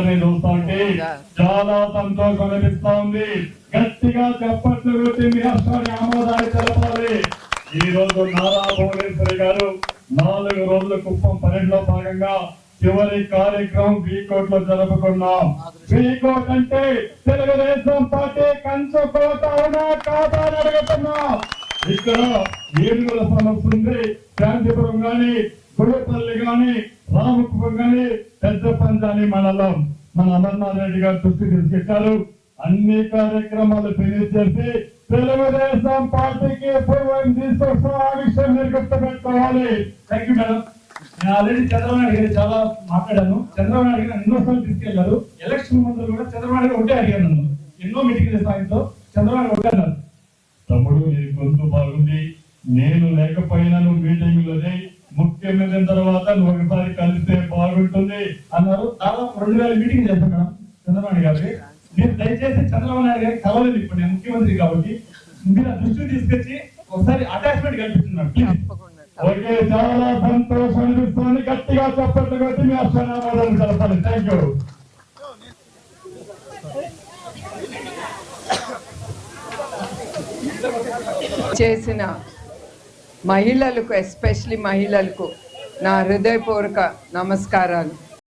చూస్తుంటే చాలా సంతోషం అనిపిస్తా ఉంది. గట్టిగా చప్పట్లు కొట్టి మీ రాష్ట్రాన్ని ఆమోదాన్ని తెలపాలి. ఈ రోజు నారా భువనేశ్వరి గారు 4 రోజుల కుప్పం పర్యటనలో భాగంగా చివరి కార్యక్రమం వీకోట్ లో జరుపుకున్నాం. వీకోట్ అంటే తెలుగుదేశం పార్టీ కంచుకోట అవునా కాదా అని అడుగుతున్నాం. ఇక్కడ ఏడుగుల సమస్య ఉంది. శాంతిపురం గాని, గుడిపల్లి గాని, రామకుప్పం గాని, పెద్ద పంచాని మండలం మన అమర్నాథ్ రెడ్డి గారు దృష్టి తీసుకెళ్తారు. అన్ని కార్యక్రమాలు ఫినిష్ చేసి తెలుగుదేశం పార్టీకి పూర్వం తీసుకొస్తాం. ఆ విషయం మీరు గుర్తుపెట్టుకోవాలి. Thank you madam. నేను ఆల్రెడీ చంద్రబాబు నాయుడు గారు చాలా మాట్లాడాను. చంద్రబాబు నాయుడు గారు ఎన్నోసార్లు తీసుకెళ్లారు. ఎలక్షన్ ముందు కూడా చంద్రబాబు నాయుడు ఒకటే అడిగాను. నన్ను ఎన్నో మీటింగ్ సాయంతో చంద్రబాబు నాయుడు ఒకటే అన్నారు, తమ్ముడు నీ గొంతు బాగుంది, నేను లేకపోయినా నువ్వు మీటింగ్ లోనే ముఖ్యమైన తర్వాత నువ్వు ఒకసారి కలిస్తే బాగుంటుంది అన్నారు. దాదాపు 2000 మీటింగ్ చేశాను మేడం చంద్రబాబు నాయుడు గారికి. మీరు దయచేసి చంద్రబాబు నాయుడు గారికి కలవలేదు. ఇప్పుడు నేను ముఖ్యమంత్రి కాబట్టి మీరు దృష్టికి తీసుకొచ్చి ఒకసారి అటాచ్మెంట్ కల్పిస్తున్నాడు ప్లీజ్. ఓకే, చాలా సంతోషం అనిపిస్తుంది. గట్టిగా చప్పట్లు కొట్టి మీ అక్షరాలు తెలపాలి. Thank you. చేసిన మహిళలకు, ఎస్పెషలీ మహిళలకు నా హృదయపూర్వక నమస్కారాలు.